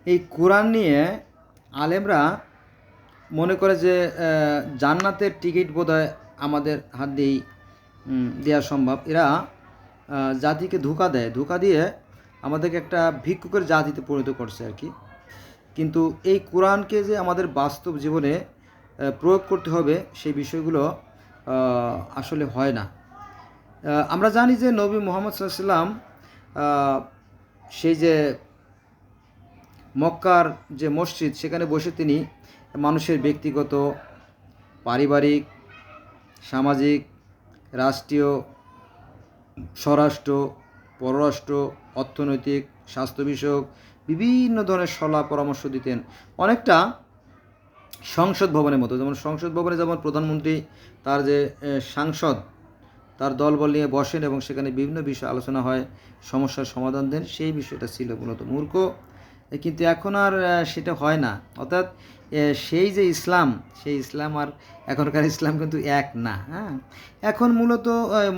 এই কোরআন নিয়ে আলেমরা মনে করে যে জান্নাতের টিকিট বোধহয় আমাদের হাত দিয়েই দেওয়া সম্ভব। এরা জাতিকে ধোঁকা দেয়, ধোঁকা দিয়ে আমাদেরকে একটা ভিক্ষুকের জাতিতে পরিণত করছে আর কি। কিন্তু এই কোরআনকে যে আমাদের বাস্তব জীবনে প্রয়োগ করতে হবে সেই বিষয়গুলো আসলে হয় না। আমরা জানি যে নবী মুহাম্মদ সাল্লাল্লাহু আলাইহি ওয়াসাল্লাম সেই যে মক্কার যে মসজিদ সেখানে বসে তিনি মানুষের ব্যক্তিগত, পারিবারিক, সামাজিক, রাষ্ট্রীয়, স্বরাষ্ট্র, পররাষ্ট্র, অর্থনৈতিক, স্বাস্থ্য বিষয়ক বিভিন্ন ধরনের সলাহ পরামর্শ দিতেন। অনেকটা সংসদ ভবনের মতো। যেমন সংসদ ভবনে যেমন প্রধানমন্ত্রী তার যে সাংসদ তার দলবল নিয়ে বসেন এবং সেখানে বিভিন্ন বিষয় আলোচনা হয়, সমস্যার সমাধান দেন, সেই বিষয়টা ছিল মূলত মূর্খ। কিন্তু এখন আর সেটা হয় না। অর্থাৎ সেই যে ইসলাম, সেই ইসলাম আর এখনকার ইসলাম কিন্তু এক না। হ্যাঁ, এখন মূলত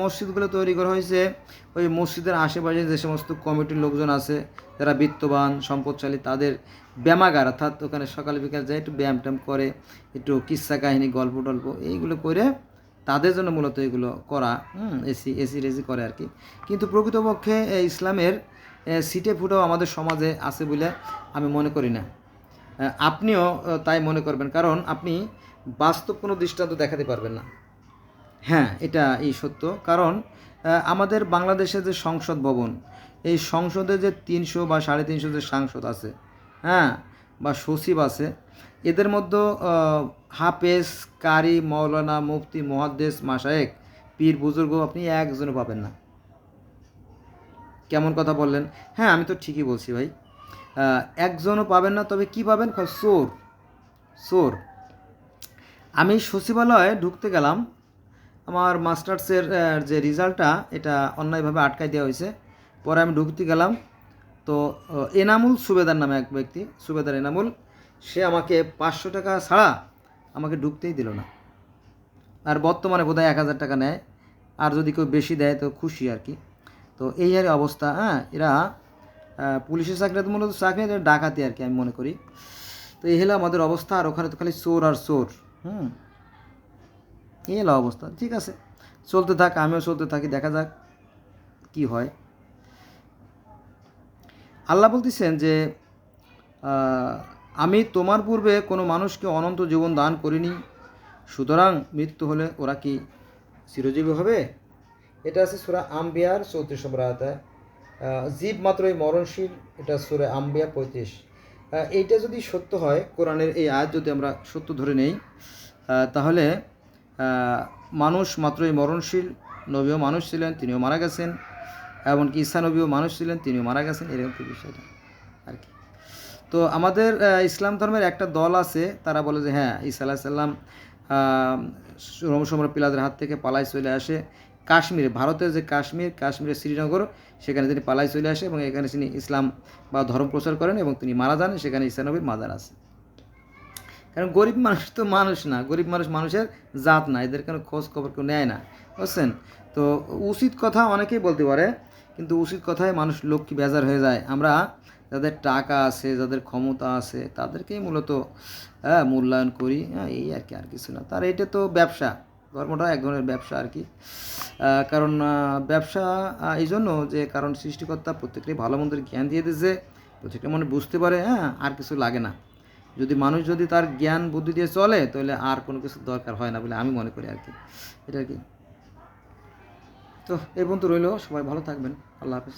মসজিদগুলো তৈরি করা হয়েছে ওই মসজিদের আশেপাশে যে সমস্ত কমিটির লোকজন আছে যারা বিত্তবান সম্পদশালী, তাদের ব্যায়ামাগার, অর্থাৎ ওখানে সকাল বিকাল যায় একটু ব্যায়াম ট্যায়াম করে, একটু কিস্সা কাহিনী গল্প টল্প এইগুলো করে তাদের জন্য মূলত এগুলো করা। এসি রেসি করে আর কি। কিন্তু প্রকৃতপক্ষে ইসলামের সিটে ফুটেও আমাদের সমাজে আছে বলে আমি মনে করি না। আপনিও তাই মনে করবেন, কারণ আপনি বাস্তব কোনো দৃষ্টান্ত দেখাতে পারবেন না। হ্যাঁ, এটা সত্য। কারণ আমাদের বাংলাদেশে যে সংসদ ভবন, এই সংসদে যে 300 বা 350 যে সাংসদ আছে, হ্যাঁ, বা সচিব আছে, এদের মধ্যে হাফেজ, কারি, মৌলানা, মুফতি, মুহাদ্দিস, মাশায়েখ, পীর বুজুর্গ আপনি একজনও পাবেন না। কেমন কথা বললেন? হ্যাঁ, আমি তো ঠিকই বলছি ভাই। একজনও পাবেন না। তবে কি পাবেন? চোর, চোর। আমি সচিবালয়ে ঢুকতে গেলাম, আমার মাস্টার্সের যে রেজাল্টটা এটা অন্যায়ভাবে আটকাই দেওয়া হয়েছে। পরে আমি ঢুকতে গেলাম, তো এনামুল সুবেদার নামে এক ব্যক্তি, সুবেদার এনামুল, সে আমাকে 500 টাকা ছাড়া আমাকে ঢুকতেই দিল না। আর বর্তমানে বোধহয় 1000 টাকা নেয়, আর যদি কেউ বেশি দেয় তো খুশি আর কি। তো এই আর অবস্থা। হ্যাঁ, এরা পুলিশের চাকরি তো মূলত চাকরি, এটা ডাকাতি আর কি আমি মনে করি। তো এই হলো আমাদের অবস্থা। আর ওখানে তো খালি চোর আর চোর। এই হলো অবস্থা। ঠিক আছে, চলতে থাক, আমিও চলতে থাকি, দেখা যাক কি হয়। আল্লাহ বলতেছেন যে আমি তোমার পূর্বে কোনো মানুষকে অনন্ত জীবন দান করিনি, সুতরাং মৃত্যু হলে ওরা কি চিরজীবী হবে? এটা আছে সূরা আম্বিয়ার 34 নম্বর আয়াতে। জীব মাত্রই মরণশীল, এটা সূরা আম্বিয়া 35। এইটা যদি সত্য হয়, কোরআনের এই আয়াত যদি আমরা সত্য ধরে নেই, তাহলে মানুষ মাত্রই মরণশীল। নবীও মানুষ ছিলেন, তিনিও মারা গেছেন। এমনকি ঈসা নবীও মানুষ ছিলেন, তিনিও মারা গেছেন। এরকম বিষয়টা আর কি। তো আমাদের ইসলাম ধর্মের একটা দল আছে, তারা বলে যে হ্যাঁ, ঈসা আলাইহিস সালাম রোম সম্রাট পিলাতের হাত থেকে পালায় চলে আসে কাশ্মীরে, ভারতের যে কাশ্মীরের শ্রীনগর, সেখানে তিনি পালায় চলে আসে এবং এখানে তিনি ইসলাম বা ধর্ম প্রচার করেন এবং তিনি মারা যান। সেখানে ঈসা নবীর মাজার আছে। কারণ গরিব মানুষ তো মানুষ না, গরিব মানুষ মানুষের জাত না, এদের কোনো খোঁজ খবর কেউ নেয় না, বুঝছেন? তো উচিত কথা অনেকেই বলতে পারে, কিন্তু উচিত কথায় মানুষ লক্ষ্মী বেজার হয়ে যায়। আমরা যাদের টাকা আছে, যাদের ক্ষমতা আছে, তাদেরকেই মূলত মূল্যায়ন করি। এই আর কি, আর কিছু না। তার এটা তো ব্যবসা, ধর্মটা এক ধরনের ব্যবসা আর কি। কারণ ব্যবসা এই জন্য যে কারণ সৃষ্টিকর্তা প্রত্যেকটাই ভালো মন্দের জ্ঞান দিয়ে দিয়েছে, প্রত্যেকটা মনে বুঝতে পারে। হ্যাঁ, আর কিছু লাগে না। যদি মানুষ যদি তার জ্ঞান বুদ্ধি দিয়ে চলে, তাহলে আর কোনো কিছু দরকার হয় না বলে আমি মনে করি আর কি। এটা আর কি। তো এই পর্যন্ত রইল। সবাই ভালো থাকবেন। আল্লাহ হাফেজ।